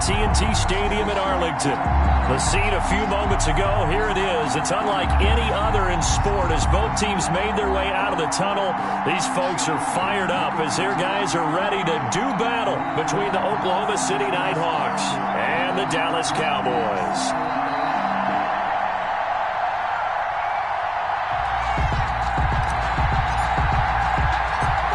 AT&T Stadium in Arlington. The scene a few moments ago, here it is. It's unlike any other in sport as both teams made their way out of the tunnel. These folks are fired up as their guys are ready to do battle between the Oklahoma City Nighthawks and the Dallas Cowboys.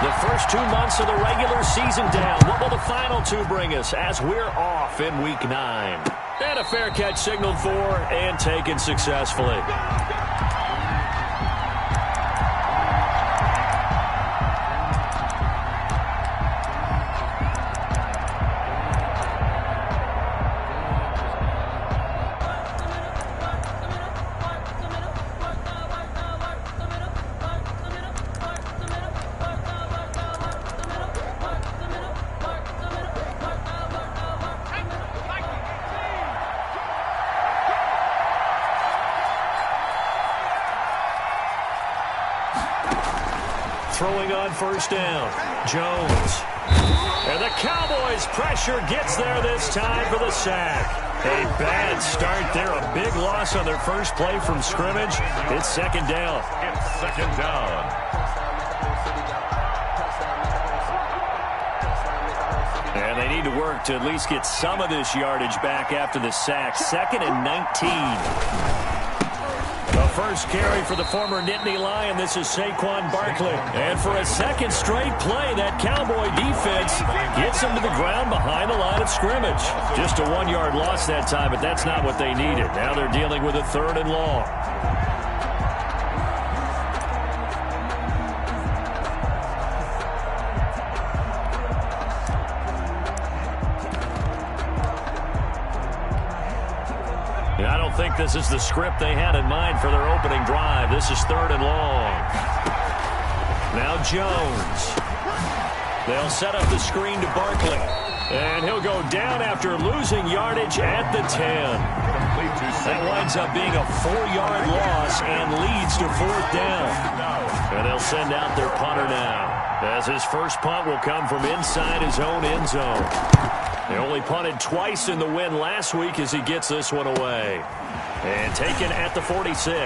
The first 2 months of the regular season down. What will the final two bring us as we're off in Week 9? And a fair catch signaled for and taken successfully. Throwing on first down, Jones. And the Cowboys' pressure gets there this time for the sack. A bad start there, a big loss on their first play from scrimmage. It's second down. It's second down. And they need to work to at least get some of this yardage back after the sack. Second and 19. The first carry for the former Nittany Lion. This is Saquon Barkley. And for a second straight play, that Cowboy defense gets them to the ground behind the line of scrimmage. Just a 1-yard loss that time, but that's not what they needed. Now they're dealing with a 3rd and long. I don't think this is the script they had in mind for their opening drive. This is 3rd and long. Now Jones. They'll set up the screen to Barkley. And he'll go down after losing yardage at the 10. That winds up being a 4-yard loss and leads to 4th down. And they'll send out their punter now, as his first punt will come from inside his own end zone. They only punted twice in the win last week as he gets this one away. And taken at the 46.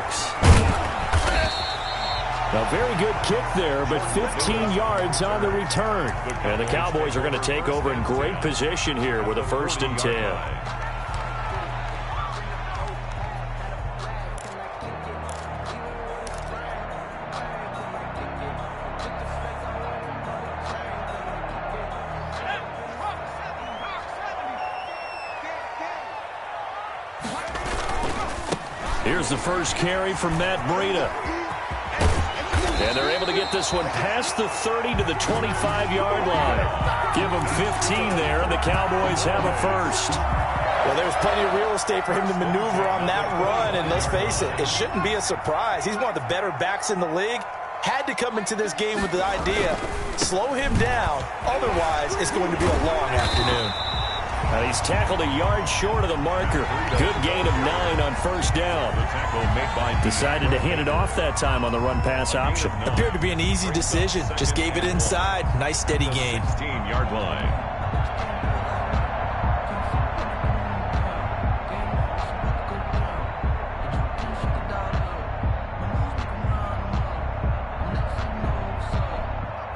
A very good kick there, but 15 yards on the return. And the Cowboys are going to take over in great position here with a 1st and 10. Here's the first carry from Matt Breida. And they're able to get this one past the 30 to the 25-yard line. Give them 15 there, and the Cowboys have a first. Well, there's plenty of real estate for him to maneuver on that run, and let's face it, it shouldn't be a surprise. He's one of the better backs in the league. Had to come into this game with the idea, slow him down, otherwise it's going to be a long afternoon. He's tackled a yard short of the marker. Good gain of 9 on first down. Decided to hand it off that time on the run-pass option. Appeared to be an easy decision. Just gave it inside. Nice steady gain. 16-yard line.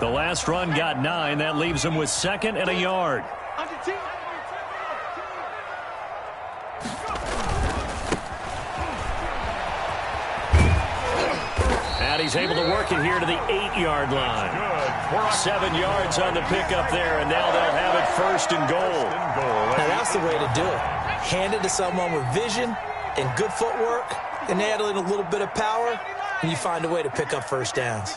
The last run got 9. That leaves him with 2nd and a yard. He's able to work it here to the 8-yard line. 7 yards on the pickup there, and now they'll have it 1st and goal. Now that's the way to do it. Hand it to someone with vision and good footwork, and add in a little bit of power, and you find a way to pick up first downs.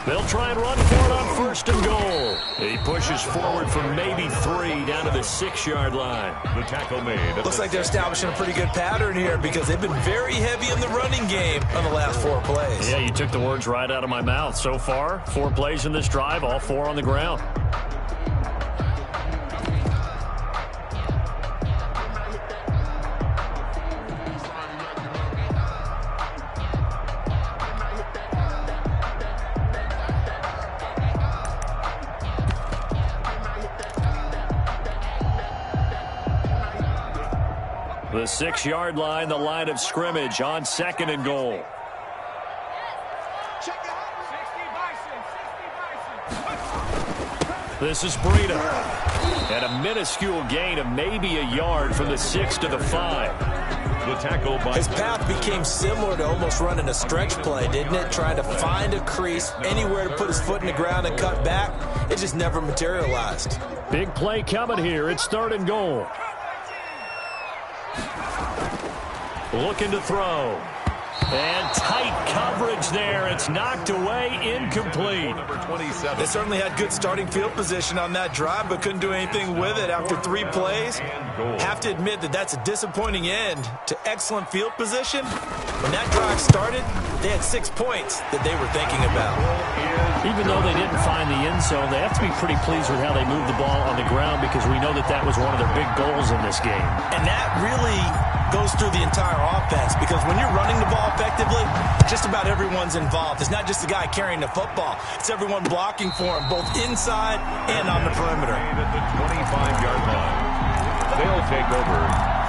They'll try and run for it on 1st and goal. He pushes forward from maybe 3 down to the 6-yard line. The tackle made. Looks like they're establishing a pretty good pattern here because they've been very heavy in the running game on the last 4 plays. Yeah, you took the words right out of my mouth. So far, 4 plays in this drive, all 4 on the ground. The 6-yard line, the line of scrimmage on 2nd and goal. This is Breida. And a minuscule gain of maybe a yard from the 6 to the 5. The tackle by his path became similar to almost running a stretch play, didn't it? Trying to find a crease, anywhere to put his foot in the ground and cut back. It just never materialized. Big play coming here. It's 3rd and goal. Looking to throw. And tight coverage there. It's knocked away, incomplete. Number 27. They certainly had good starting field position on that drive, but couldn't do anything with it after 3 plays. Have to admit that that's a disappointing end to excellent field position. When that drive started, they had 6 points that they were thinking about. Even though they didn't find the end zone, they have to be pretty pleased with how they moved the ball on the ground, because we know that that was one of their big goals in this game. And that really goes through the entire offense, because when you're running the ball effectively, just about everyone's involved. It's not just the guy carrying the football. It's everyone blocking for him, both inside and on the perimeter. At the 25-yard line. They'll take over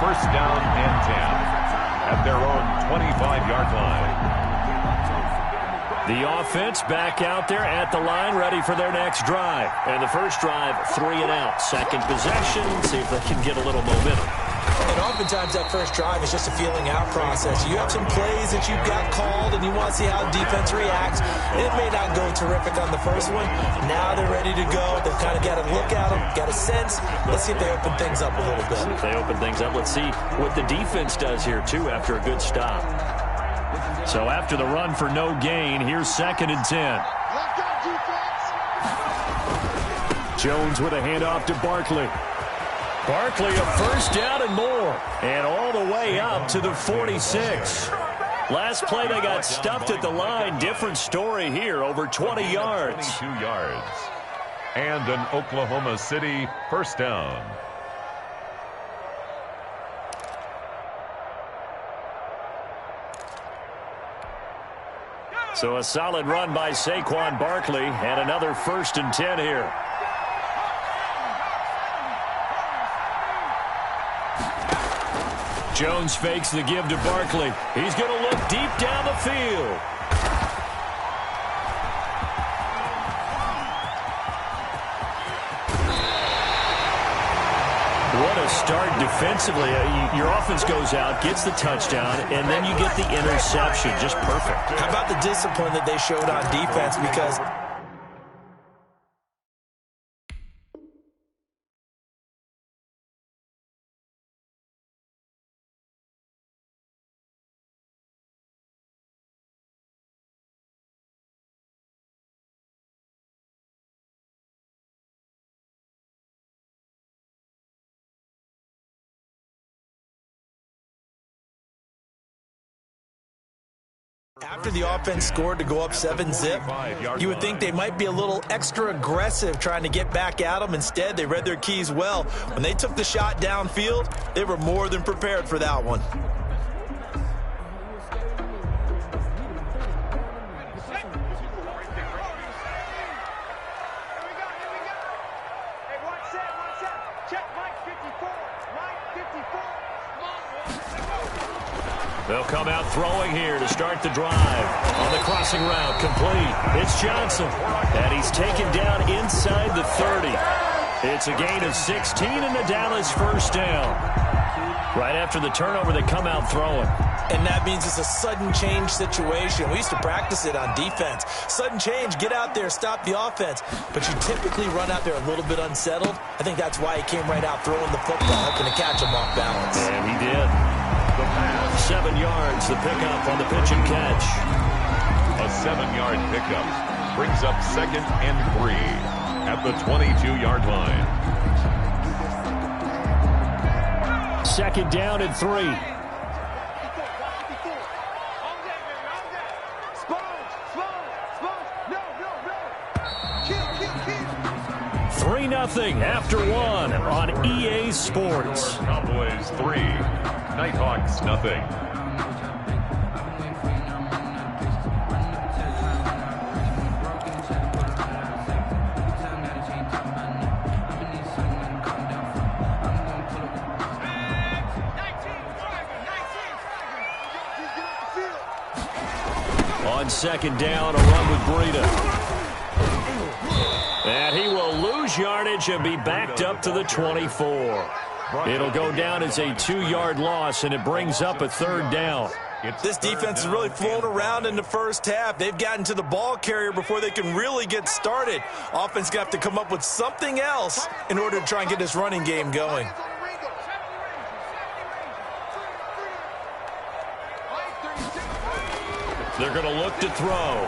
1st down and 10 at their own 25-yard line. The offense back out there at the line, ready for their next drive. And the first drive, 3 and out. Second possession, see if they can get a little momentum. And oftentimes that first drive is just a feeling out process. You have some plays that you've got called and you want to see how defense reacts. It may not go terrific on the first one. Now they're ready to go. They've kind of got to look at them, got a sense. Let's see if they open things up a little bit. If they open things up, let's see what the defense does here, too, after a good stop. So after the run for no gain, here's 2nd and 10. Jones with a handoff to Barkley. Barkley a 1st down and more. And all the way up to the 46. Last play they got stuffed at the line. Different story here, over 20 yards. 22 yards. And an Oklahoma City 1st down. So a solid run by Saquon Barkley, and another 1st and 10 here. Jones fakes the give to Barkley. He's going to look deep down the field. What a start defensively. Your offense goes out, gets the touchdown, and then you get the interception. Just perfect. How about the discipline that they showed on defense? Because after the offense scored to go up 7-zip, you would think they might be a little extra aggressive trying to get back at them. Instead, they read their keys well. When they took the shot downfield, they were more than prepared for that one. They'll come out throwing here to start the drive. On the crossing route, complete. It's Johnson. And he's taken down inside the 30. It's a gain of 16 and the Dallas 1st down. Right after the turnover, they come out throwing. And that means it's a sudden change situation. We used to practice it on defense. Sudden change, get out there, stop the offense. But you typically run out there a little bit unsettled. I think that's why he came right out throwing the football, hoping to catch him off balance. And he did. 7 yards, the pickup on the pitch and catch. A 7-yard pickup brings up 2nd and 3 at the 22-yard line. 2nd down and 3. 3-0 after 1 on EA Sports. Cowboys 3, Nighthawks 0. on second down, a run with Breida. And he will lose yardage and be backed up to the 24. It'll go down as a 2-yard loss, and it brings up a third down. This defense has really flown around in the first half. They've gotten to the ball carrier before they can really get started. Offense going to have to come up with something else in order to try and get this running game going. They're going to look to throw.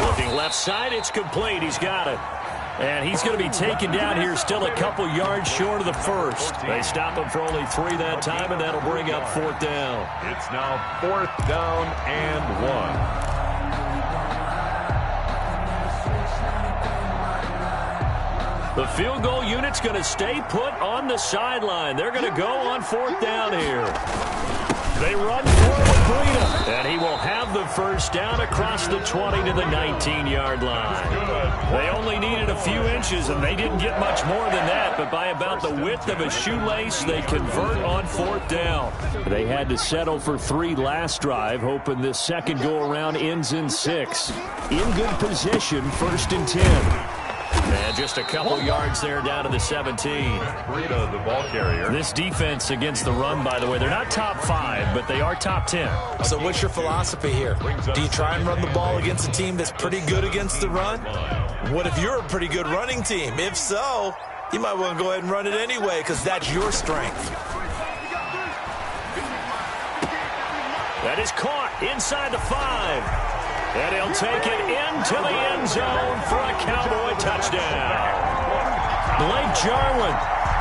Looking left side, it's complete. He's got it. And he's going to be taken down here, still a couple yards short of the first. They stop him for only 3 that time, and that'll bring up 4th down. It's now 4th down and 1. The field goal unit's going to stay put on the sideline. They're going to go on 4th down here. They run forward, Breida, and he will have the first down across the 20 to the 19-yard line. They only needed a few inches, and they didn't get much more than that, but by about the width of a shoelace, they convert on 4th down. They had to settle for 3 last drive, hoping this second go-around ends in 6. In good position, 1st and 10. And just a couple yards there down to the 17. Breida, the ball carrier. This defense against the run, by the way, they're not top 5, but they are top 10. So what's your philosophy here? Do you try and run the ball against a team that's pretty good against the run? What if you're a pretty good running team? If so, you might want to go ahead and run it anyway because that's your strength. That is caught inside the 5. And he'll take it into the end zone for a Cowboy touchdown. Blake Jarwin,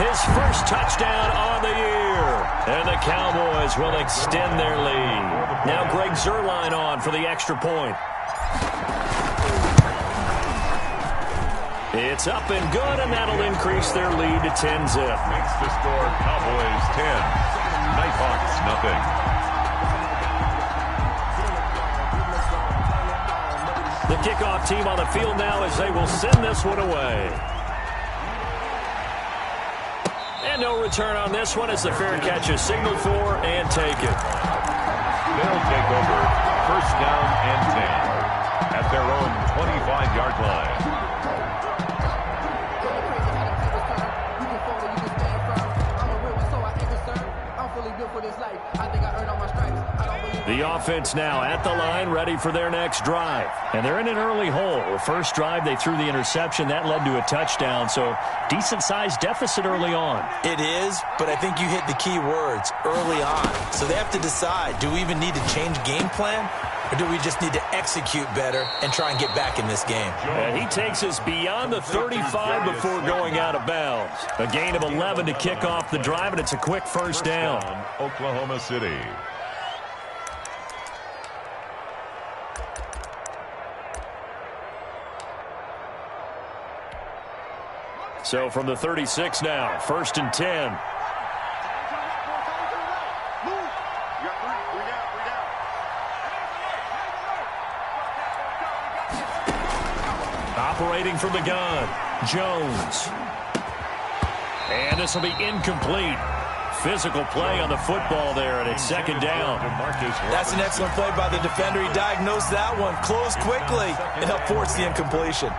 his first touchdown on the year. And the Cowboys will extend their lead. Now Greg Zuerlein on for the extra point. It's up and good, and that'll increase their lead to 10-zip. Makes the score Cowboys 10. Nighthawks nothing. The kickoff team on the field now as they will send this one away. And no return on this one as the fair catch is signaled for and taken. They'll take over 1st down and 10 at their own 25-yard line. The offense now at the line, ready for their next drive. And they're in an early hole. The first drive, they threw the interception. That led to a touchdown, so decent-sized deficit early on. It is, but I think you hit the key words, early on. So they have to decide, do we even need to change game plan, or do we just need to execute better and try and get back in this game? And he takes us beyond the 35 before going out of bounds. A gain of 11 to kick off the drive, and it's a quick first down. Oklahoma City. So from the 36 now, 1st and 10. Operating from the gun, Jones. And this will be incomplete. Physical play on the football there, and it's 2nd down. That's an excellent play by the defender. He diagnosed that one, closed quickly, and helped force the incompletion.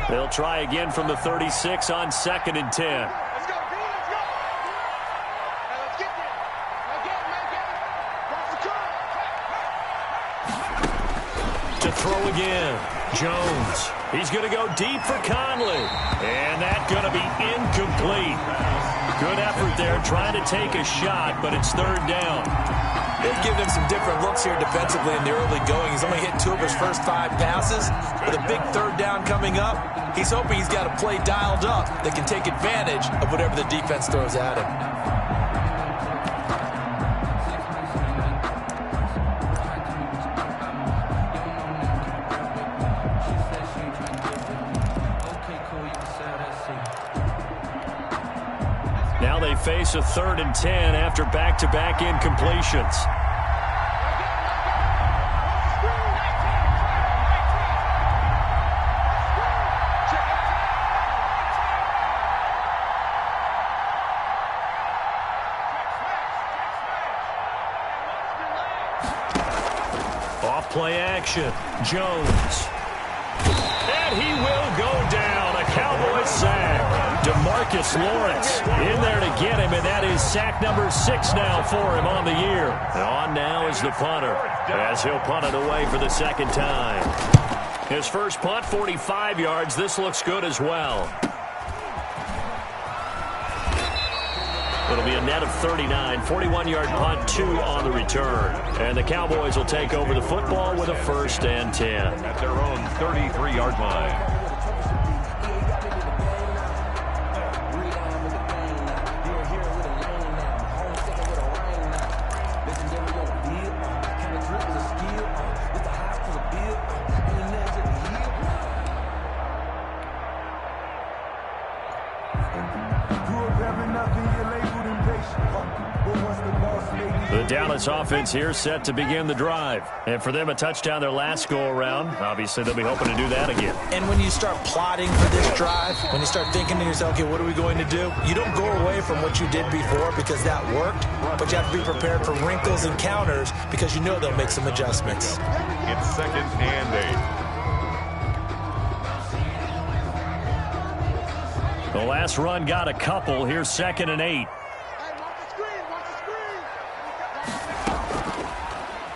They'll try again from the 36 on 2nd and 10. Let's go, let's go. Let's get there. To throw again, Jones. He's going to go deep for Conley. And that's going to be incomplete. Good effort there, trying to take a shot, but it's 3rd down. They've given him some different looks here defensively in the early going. He's only hit 2 of his first 5 passes. With a big 3rd down coming up, he's hoping he's got a play dialed up that can take advantage of whatever the defense throws at him. they face a 3rd and 10 after back-to-back incompletions. Off-play action. Jones. And he will go down. A Cowboys sack. DeMarcus Lawrence in there to get him, and that is sack number 6 now for him on the year. And on now is the punter, as he'll punt it away for the 2nd time. His first punt, 45 yards. This looks good as well. It'll be a net of 39, 41-yard punt, 2 on the return. And the Cowboys will take over the football with a 1st and 10. At their own 33-yard line. The Dallas offense here set to begin the drive. And for them, a touchdown their last go-around. Obviously, they'll be hoping to do that again. And when you start plotting for this drive, when you start thinking to yourself, okay, what are we going to do? You don't go away from what you did before because that worked, but you have to be prepared for wrinkles and counters because you know they'll make some adjustments. It's 2nd and 8. The last run got a couple. Here's 2nd and 8.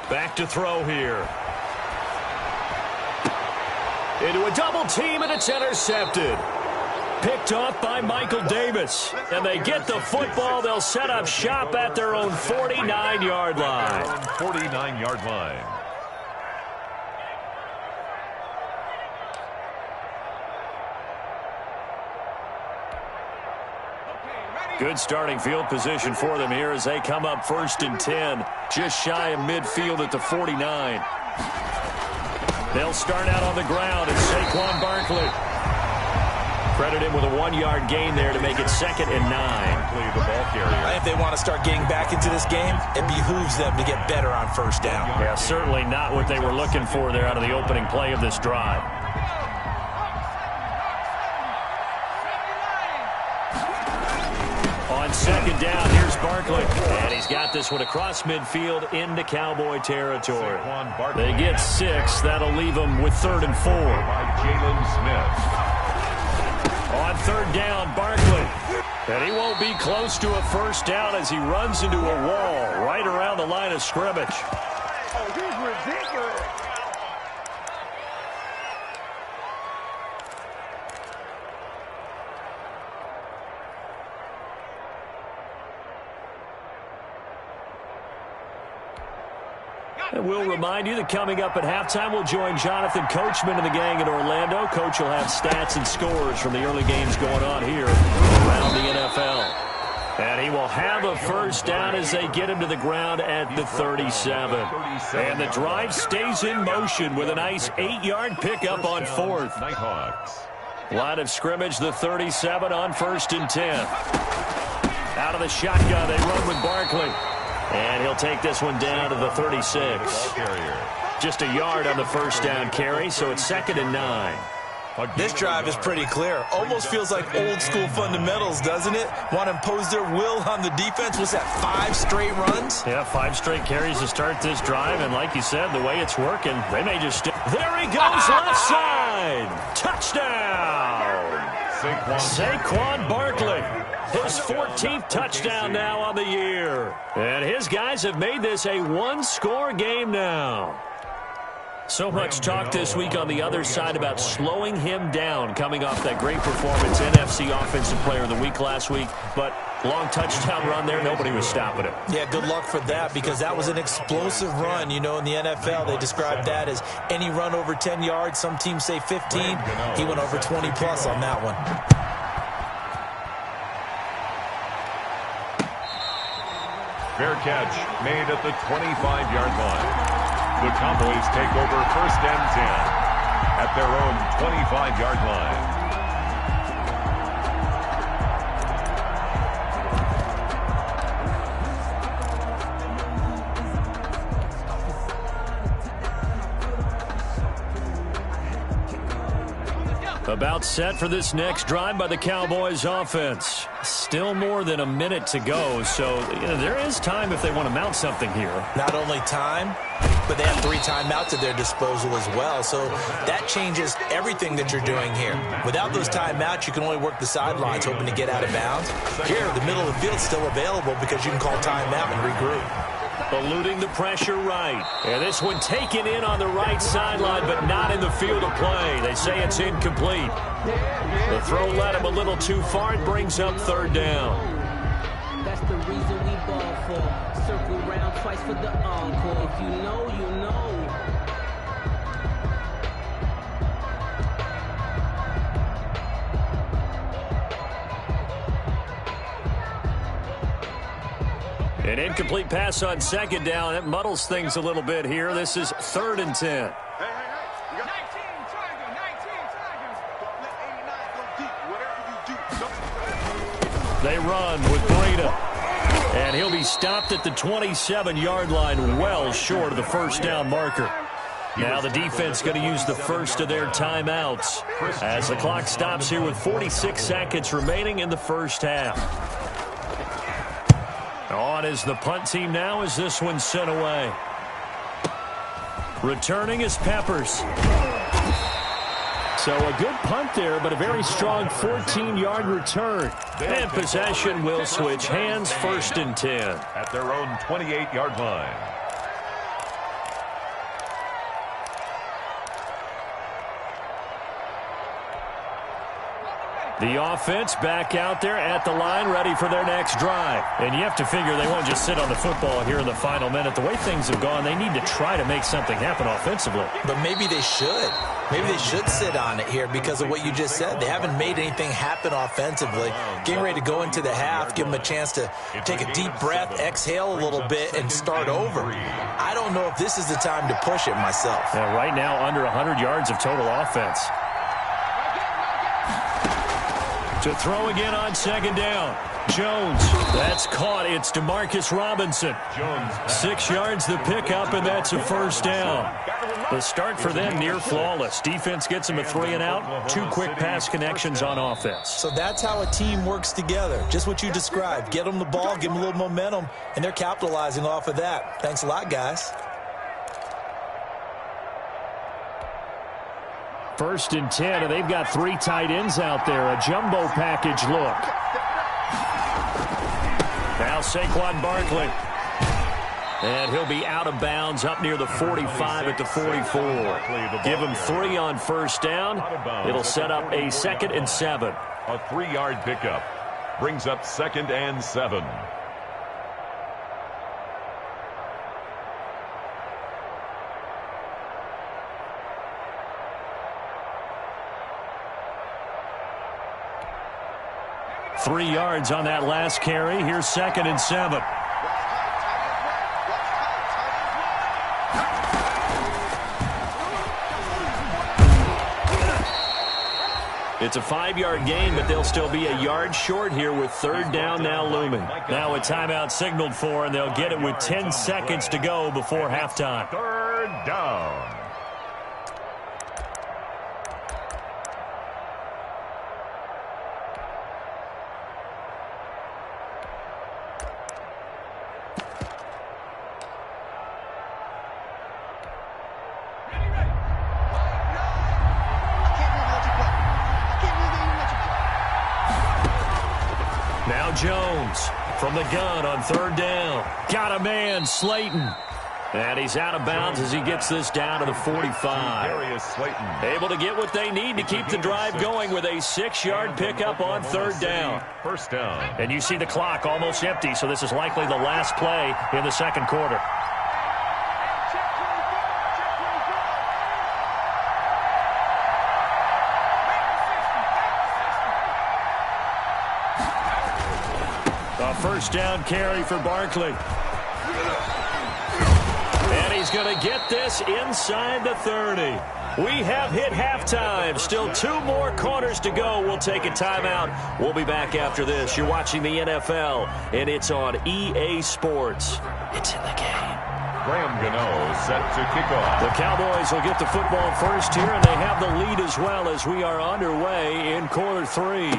Back to throw here. Into a double team, and it's intercepted. Picked off by Michael Davis. And they get the football. They'll set up shop at their own 49-yard line. 49-yard line. Good starting field position for them here as they come up 1st and 10. Just shy of midfield at the 49. They'll start out on the ground. It's Saquon Barkley. Credit him with a 1-yard gain there to make it 2nd and 9. The ball carrier. If they want to start getting back into this game, it behooves them to get better on 1st down. Yeah, certainly not what they were looking for there out of the opening play of this drive. On 2nd down, here's Barkley. And he's got this one across midfield into Cowboy territory. They get 6. That'll leave them with 3rd and 4. By Jalen Smith. On 3rd down, Barkley. And he won't be close to a 1st down as he runs into a wall right around the line of scrimmage. Oh, he's ridiculous. And we'll remind you that coming up at halftime, we'll join Jonathan Coachman and the gang in Orlando. Coach will have stats and scores from the early games going on here around the NFL. And he will have a 1st down as they get him to the ground at the 37. And the drive stays in motion with a nice 8-yard pickup on 4th. Nighthawks. Line of scrimmage, the 37 on 1st and 10. Out of the shotgun, they run with Barkley. And he'll take this one down to the 36. Just a yard on the 1st down carry, so it's 2nd and 9. This drive is pretty clear. Almost feels like old school fundamentals, doesn't it? Want to impose their will on the defense. Was that 5 straight runs? Yeah, 5 straight carries to start this drive. And like you said, the way it's working, they may just... There he goes, left side. Touchdown. Saquon Barkley. His 14th touchdown now on the year. And his guys have made this a 1-score game now. So much talk this week on the other side about slowing him down coming off that great performance, NFC Offensive Player of the Week last week. But long touchdown run there, nobody was stopping him. Yeah, good luck for that because that was an explosive run. You know, in the NFL, they describe that as any run over 10 yards. Some teams say 15. He went over 20-plus on that one. Fair catch made at the 25-yard line. The Cowboys take over 1st and 10 at their own 25-yard line. About set for this next drive by the Cowboys offense. Still more than a minute to go, so there is time if they want to mount something here. Not only time, but they have 3 timeouts at their disposal as well, so that changes everything that you're doing here. Without those timeouts, you can only work the sidelines, hoping to get out of bounds. Here, the middle of the field's still available because you can call timeout and regroup. Eluding the pressure right. And this one taken in on the right sideline, but not in the field of play. They say it's incomplete. The throw led him a little too far. It brings up 3rd down. That's the reason we ball for. Circle round twice for the encore. If you know, you know. An incomplete pass on 2nd down. It muddles things a little bit here. This is 3rd and 10. Hey, you got 19 triangles. Don't let 89 go deep. Whatever you do, They run with Breida. And he'll be stopped at the 27-yard line, well short of the 1st down marker. Now the defense going to use the first of their timeouts as the clock stops here with 46 seconds remaining in the first half. On is the punt team now as this one's sent away. Returning is Peppers. So a good punt there, but a very strong 14-yard return. And possession will switch hands, 1st and 10. At their own 28-yard line. The offense back out there at the line, ready for their next drive. And you have to figure they won't just sit on the football here in the final minute. The way things have gone, they need to try to make something happen offensively. But maybe they should. Maybe they should sit on it here because of what you just said. They haven't made anything happen offensively. Getting ready to go into the half, give them a chance to take a deep breath, exhale a little bit, and start over. I don't know if this is the time to push it myself. Yeah, right now, under 100 yards of total offense. To throw again on 2nd down. Jones. That's caught. It's DeMarcus Robinson. 6 yards the pickup, and that's a 1st down. The start for them near flawless. Defense gets them a 3 and out. 2 quick pass connections on offense. So that's how a team works together. Just what you described. Get them the ball, give them a little momentum, and they're capitalizing off of that. Thanks a lot, guys. 1st and 10, and they've got 3 tight ends out there. A jumbo package look. Now Saquon Barkley. And he'll be out of bounds up near the 45 at the 44. Give him 3 on 1st down. It'll set up a 2nd and 7. A 3-yard pickup. Brings up 2nd and 7. Three yards on that last carry. Here's 2nd and 7. It's a 5-yard gain, but they'll still be a yard short here with 3rd down now looming. Now a timeout signaled for, and they'll get it with 10 seconds to go before halftime. 3rd down. Jones from the gun on 3rd down. Got a man, Slayton. And he's out of bounds as he gets this down to the 45. Able to get what they need to keep the drive going with a 6-yard pickup on 3rd down. 1st down. And you see the clock almost empty, so this is likely the last play in the 2nd quarter. A 1st down carry for Barkley. And he's going to get this inside the 30. We have hit halftime. Still 2 more quarters to go. We'll take a timeout. We'll be back after this. You're watching the NFL, and it's on EA Sports. It's in the game. Graham Gano set to kick off. The Cowboys will get the football first here, and they have the lead as well as we are underway in quarter 3.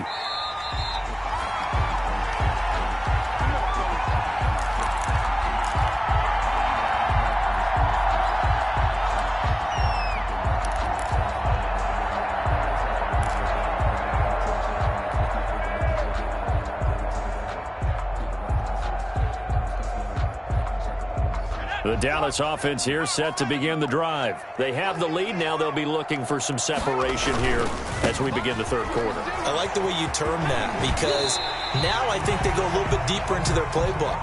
The Dallas offense here set to begin the drive. They have the lead. Now they'll be looking for some separation here as we begin the third quarter. I like the way you term that, because now I think they go a little bit deeper into their playbook.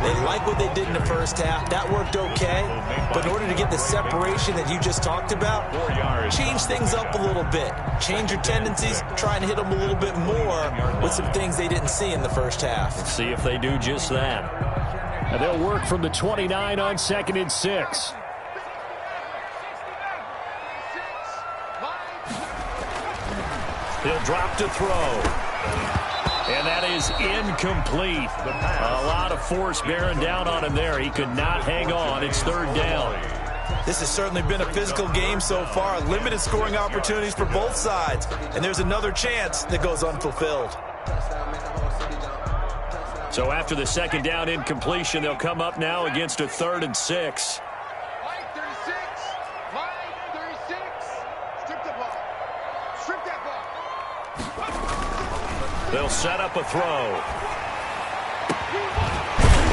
They like what they did in the first half. That worked okay. But in order to get the separation that you just talked about, change things up a little bit. Change your tendencies. Try and hit them a little bit more with some things they didn't see in the first half. Let's see if they do just that. And they'll work from the 29 on 2nd and 6. He'll drop to throw. And that is incomplete. A lot of force bearing down on him there. He could not hang on. It's 3rd down. This has certainly been a physical game so far. Limited scoring opportunities for both sides. And there's another chance that goes unfulfilled. So after the 2nd down incompletion, they'll come up now against a 3rd and 6. Line 36. Line 36. Strip the ball. Strip that ball. They'll set up a throw.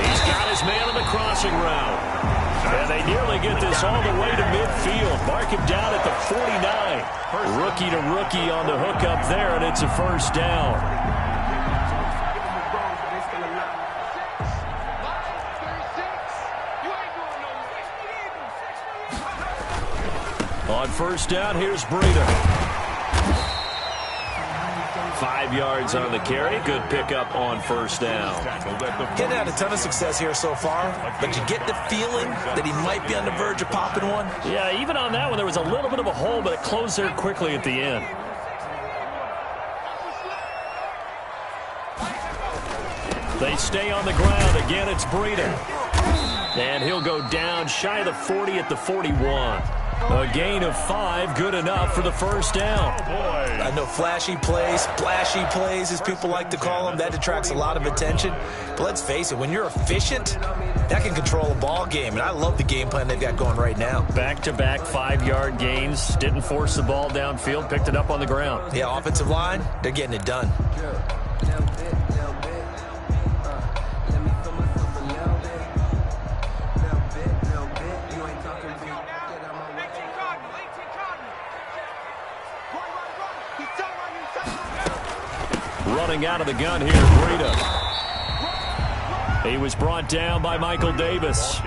He's got his man on the crossing route. And they nearly get this all the way to midfield. Mark him down at the 49. Rookie to rookie on the hookup there, and it's a 1st down. On 1st down, here's Breida. 5 yards on the carry. Good pickup on 1st down. Getting had a ton of success here so far, but you get the feeling that he might be on the verge of popping one. Yeah, even on that one, there was a little bit of a hole, but it closed there quickly at the end. They stay on the ground. Again, it's Breida. And he'll go down shy of the 40 at the 41. A gain of 5, good enough for the 1st down. I know flashy plays, splashy plays, as people like to call them, that attracts a lot of attention. But let's face it, when you're efficient, that can control a ball game. And I love the game plan they've got going right now. Back-to-back 5-yard gains. Didn't force the ball downfield, picked it up on the ground. Yeah, offensive line, they're getting it done. Running out of the gun here, Breida. He was brought down by Michael Davis.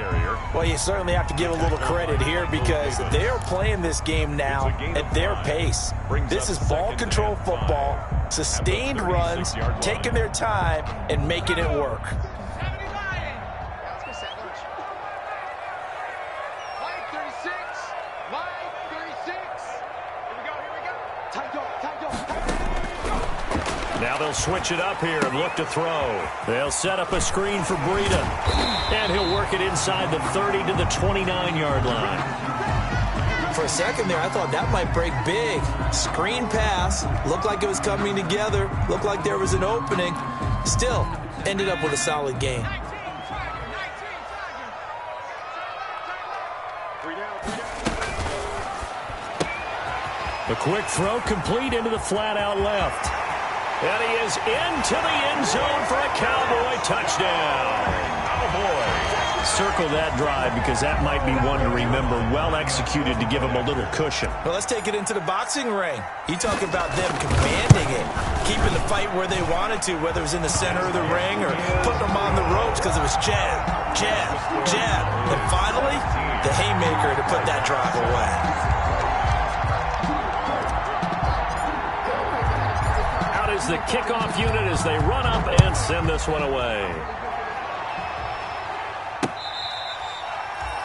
Well, you certainly have to give a little credit here because they're playing this game now at their pace. This is ball control football, sustained runs, taking their time, and making it work. Now they'll switch it up here and look to throw. They'll set up a screen for Breida. And he'll work it inside the 30 to the 29-yard line. For a second there, I thought that might break big. Screen pass. Looked like it was coming together. Looked like there was an opening. Still, ended up with a solid game. The quick throw complete into the flat out left. And he is into the end zone for a Cowboy touchdown. Cowboy. Circle that drive because that might be one to remember. Well executed to give him a little cushion. Well, let's take it into the boxing ring. You talk about them commanding it, keeping the fight where they wanted to, whether it was in the center of the ring or putting them on the ropes because it was jab, jab, jab. And finally, the haymaker to put that drive away. Is the kickoff unit as they run up and send this one away.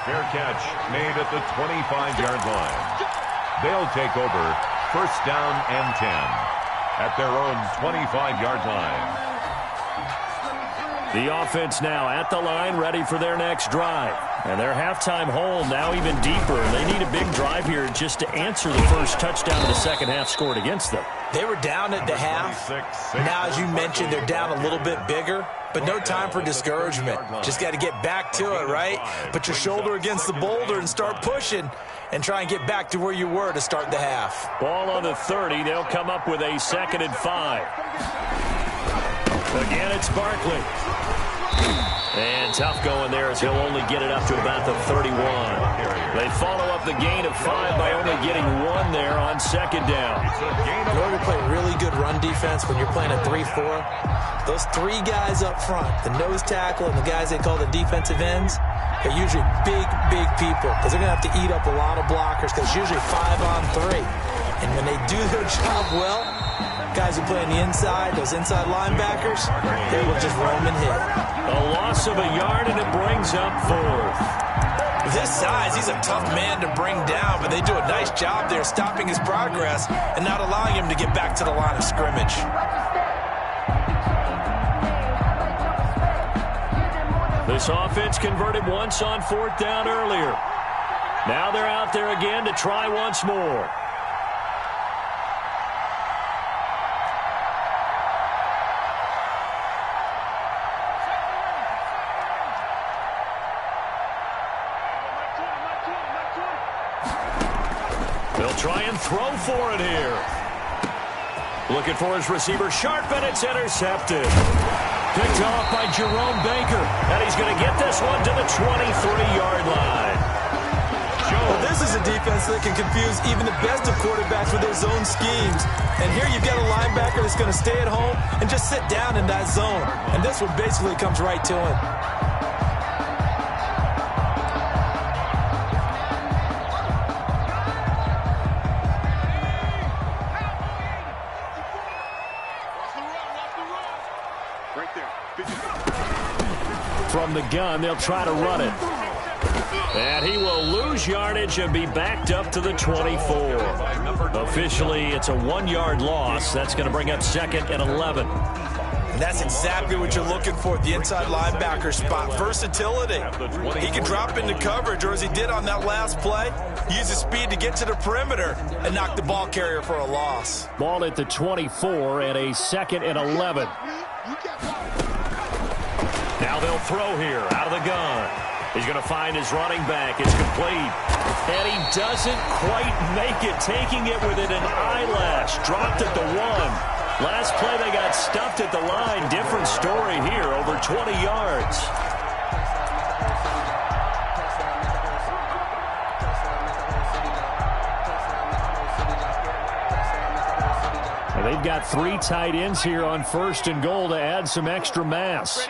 Fair catch made at the 25-yard line. They'll take over 1st down and 10 at their own 25-yard line. The offense now at the line, ready for their next drive. And their halftime hole now even deeper. They need a big drive here just to answer the first touchdown of the second half scored against them. They were down at the half. Now, as you mentioned, they're down a little bit bigger, but no time for discouragement. Just got to get back to it, right? Put your shoulder against the boulder and start pushing and try and get back to where you were to start the half. Ball on the 30. They'll come up with a 2nd and 5. Again, it's Barkley. And tough going there as he'll only get it up to about the 31. They follow up the gain of 5 by only getting 1 there on 2nd down. In order to play really good run defense when you're playing a 3-4, those 3 guys up front, the nose tackle and the guys they call the defensive ends, they're usually big people because they're going to have to eat up a lot of blockers because it's usually 5 on 3. And when they do their job well, guys who play on the inside, those inside linebackers, they will just roam and hit. A loss of a yard, and it brings up 4th. With his size, he's a tough man to bring down, but they do a nice job there stopping his progress and not allowing him to get back to the line of scrimmage. This offense converted once on 4th down earlier. Now they're out there again to try once more. They'll try and throw for it here. Looking for his receiver, sharp, and it's intercepted. Picked off by Jerome Baker, and he's going to get this one to the 23-yard line. Well, this is a defense that can confuse even the best of quarterbacks with their zone schemes. And here you've got a linebacker that's going to stay at home and just sit down in that zone. And this one basically comes right to him. From the gun, they'll try to run it. And he will lose yardage and be backed up to the 24. Officially, it's a 1-yard loss. That's going to bring up 2nd and 11. And that's exactly what you're looking for at the inside linebacker spot. Versatility. He can drop into coverage, or as he did on that last play, use his speed to get to the perimeter and knock the ball carrier for a loss. Ball at the 24 and a 2nd and 11. Now they'll throw here out of the gun. He's going to find his running back. It's complete. And he doesn't quite make it, taking it within an eyelash. Dropped at the 1. Last play they got stuffed at the line. Different story here, over 20 yards. And they've got 3 tight ends here on 1st and goal to add some extra mass.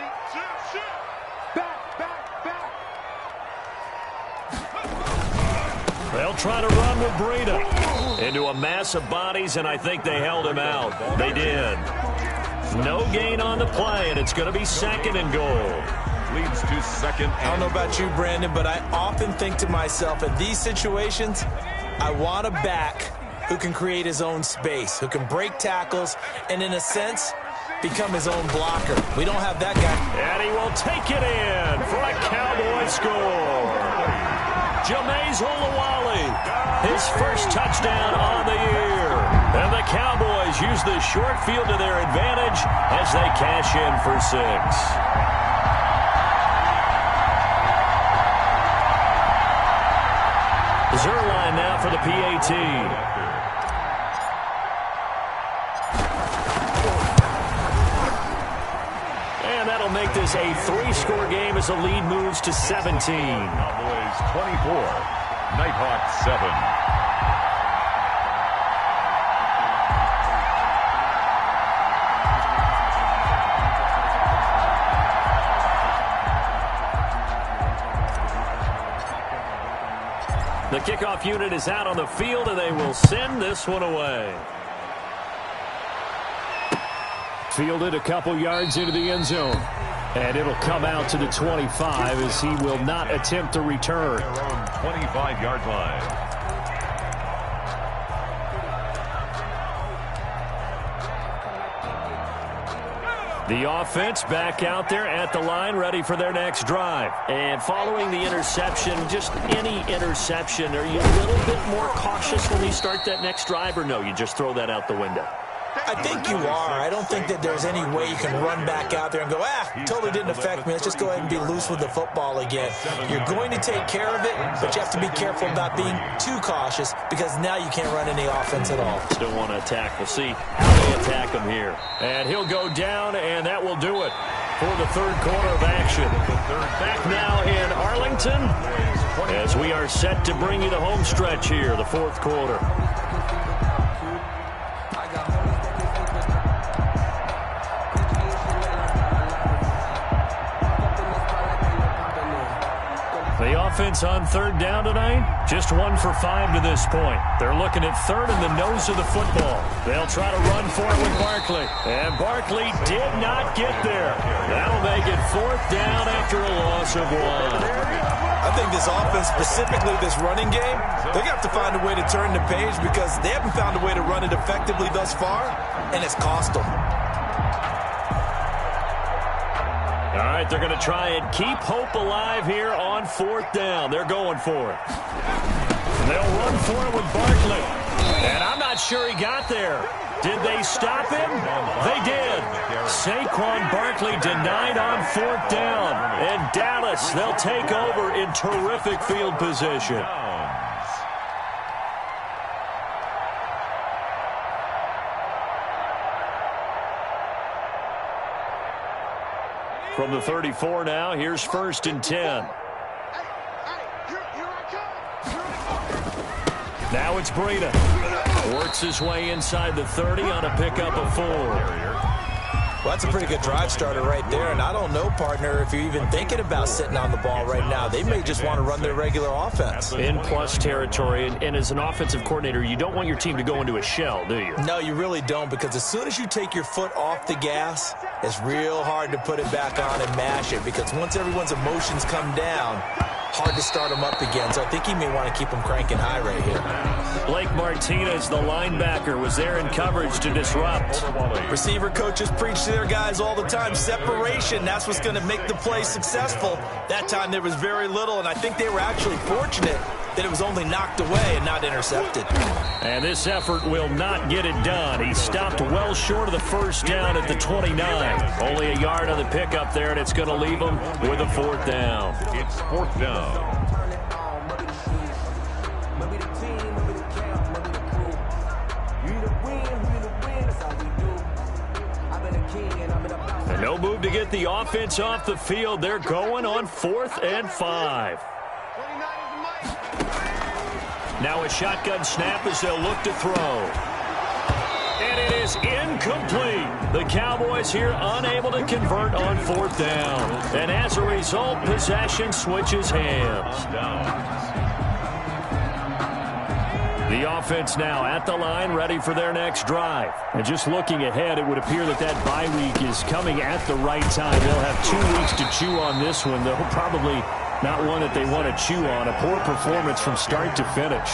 They'll try to run with Breida into a mass of bodies, and I think they held him out. They did. No gain on the play, and it's going to be 2nd and goal. Leads to 2nd. I don't know about you, Brandon, but I often think to myself, in these situations, I want a back who can create his own space, who can break tackles, and in a sense, become his own blocker. We don't have that guy. And he will take it in for a Cowboy score. Jameis Olawale, his first touchdown on the year. And the Cowboys use the short field to their advantage as they cash in for 6. Zerline now for the PAT. And that'll make this a 3-score game as the lead moves to 17. Cowboys 24, Nighthawks 7. The kickoff unit is out on the field, and they will send this one away. Fielded a couple yards into the end zone. And it'll come out to the 25 as he will not attempt to return. Their own 25-yard line. The offense back out there at the line, ready for their next drive. And following the interception, just any interception, are you a little bit more cautious when you start that next drive, or no, you just throw that out the window? I think you are. I don't think that there's any way you can run back out there and go, totally didn't affect me. Let's just go ahead and be loose with the football again. You're going to take care of it, but you have to be careful about being too cautious because now you can't run any offense at all. Still want to attack. We'll see how they attack him here. And he'll go down, and that will do it for the third quarter of action. Back now in Arlington as we are set to bring you the home stretch here, the fourth quarter. The offense on third down tonight, just 1 for 5 to this point. They're looking at third in the nose of the football. They'll try to run for it with Barkley. And Barkley did not get there. That'll make it fourth down after a loss of 1. I think this offense, specifically this running game, they're going to have to find a way to turn the page because they haven't found a way to run it effectively thus far, and it's cost them. All right, they're going to try and keep hope alive here on fourth down. They're going for it. They'll run for it with Barkley. And I'm not sure he got there. Did they stop him? They did. Saquon Barkley denied on fourth down. And Dallas, they'll take over in terrific field position. From the 34 now, here's 1st and 10. Now it's Breida. Works his way inside the 30 on a pickup of 4. Well, that's a pretty good drive starter right there, and I don't know, partner, if you're even thinking about sitting on the ball right now. They may just want to run their regular offense. In plus territory, and as an offensive coordinator, you don't want your team to go into a shell, do you? No, you really don't, because as soon as you take your foot off the gas, it's real hard to put it back on and mash it, because once everyone's emotions come down, hard to start them up again. So I think he may want to keep them cranking high right here. Blake Martinez, the linebacker, was there in coverage to disrupt. Receiver coaches preach to their guys all the time. Separation, that's what's going to make the play successful. That time there was very little, and I think they were actually fortunate that it was only knocked away and not intercepted. And this effort will not get it done. He stopped well short of the first down at the 29. Only a yard on the pickup there, and it's going to leave him with a 4th down. It's 4th down. And no move to get the offense off the field. They're going on 4th and 5. Now a shotgun snap as they'll look to throw. And it is incomplete. The Cowboys here unable to convert on 4th down. And as a result, possession switches hands. The offense now at the line, ready for their next drive. And just looking ahead, it would appear that that bye week is coming at the right time. They'll have 2 weeks to chew on this one, though probably not one that they want to chew on. A poor performance from start to finish.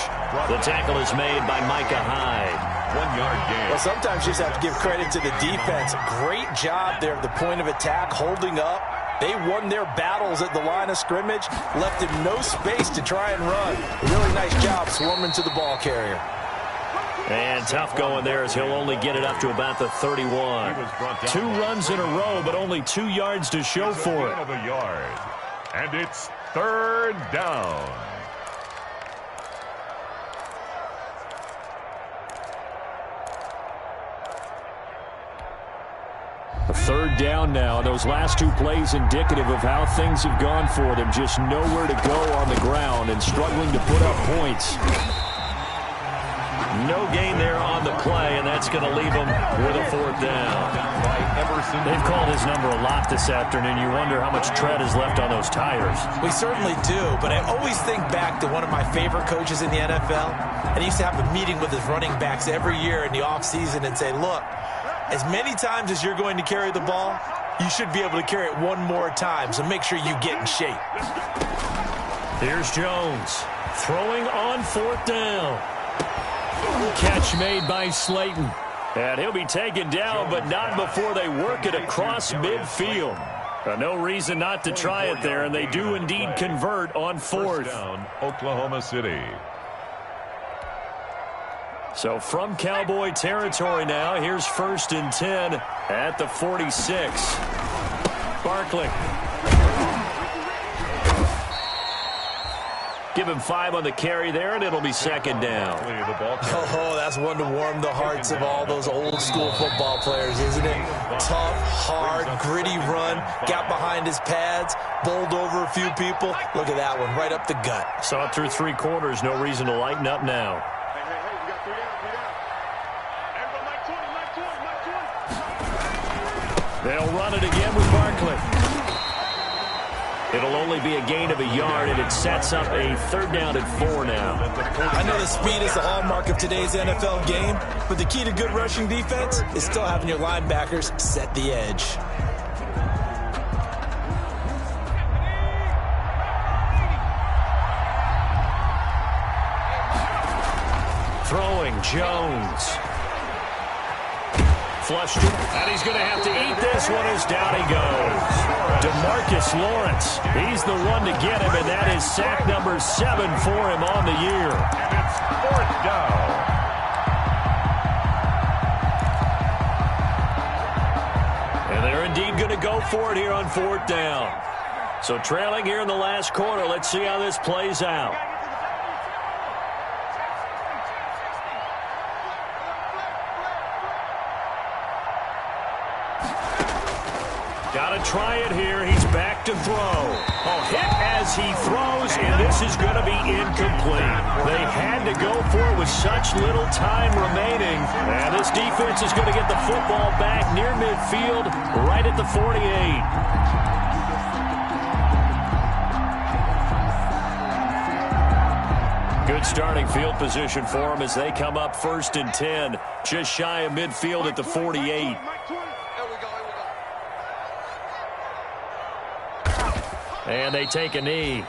The tackle is made by Micah Hyde. 1-yard gain. Well, sometimes you just have to give credit to the defense. Great job there at the point of attack, holding up. They won their battles at the line of scrimmage, left him no space to try and run. Really nice job swarming to the ball carrier. And tough going there as he'll only get it up to about the 31. 2 runs in a row, but only 2 yards to show for it. And it's 3rd down. A 3rd down now. Those last 2 plays indicative of how things have gone for them. Just nowhere to go on the ground and struggling to put up points. No gain there on the play, and that's going to leave them with a 4th down. They've called his number a lot this afternoon. You wonder how much tread is left on those tires. We certainly do, but I always think back to one of my favorite coaches in the NFL, and he used to have a meeting with his running backs every year in the offseason and say, look, as many times as you're going to carry the ball, you should be able to carry it 1 more time, so make sure you get in shape. Here's Jones throwing on 4th down. Catch made by Slayton. And he'll be taken down, but not before they work it across midfield. No reason not to try it there, and they do indeed convert on fourth. First down, Oklahoma City. So from Cowboy territory now, here's 1st and 10 at the 46. Barkley. Give him 5 on the carry there, and it'll be 2nd down. Oh, that's one to warm the hearts of all those old-school football players, isn't it? Tough, hard, gritty run, got behind his pads, bowled over a few people. Look at that one, right up the gut. Saw it through 3 quarters, no reason to lighten up now. Hey, we got 3 down. They'll run it again with Barkley. It'll only be a gain of a yard, and it sets up a 3rd down and 4 now. I know the speed is the hallmark of today's NFL game, but the key to good rushing defense is still having your linebackers set the edge. Throwing Jones. Flushed it, and he's going to have to eat this one as down he goes. DeMarcus Lawrence, he's the one to get him, and that is sack number 7 for him on the year. And it's 4th down. And they're indeed going to go for it here on 4th down. So trailing here in the last quarter, let's see how this plays out. Got to try it here. He's back to throw. Oh, hit as he throws, and this is going to be incomplete. They had to go for it with such little time remaining. And this defense is going to get the football back near midfield, right at the 48. Good starting field position for them as they come up 1st and 10, just shy of midfield at the 48. And they take a knee.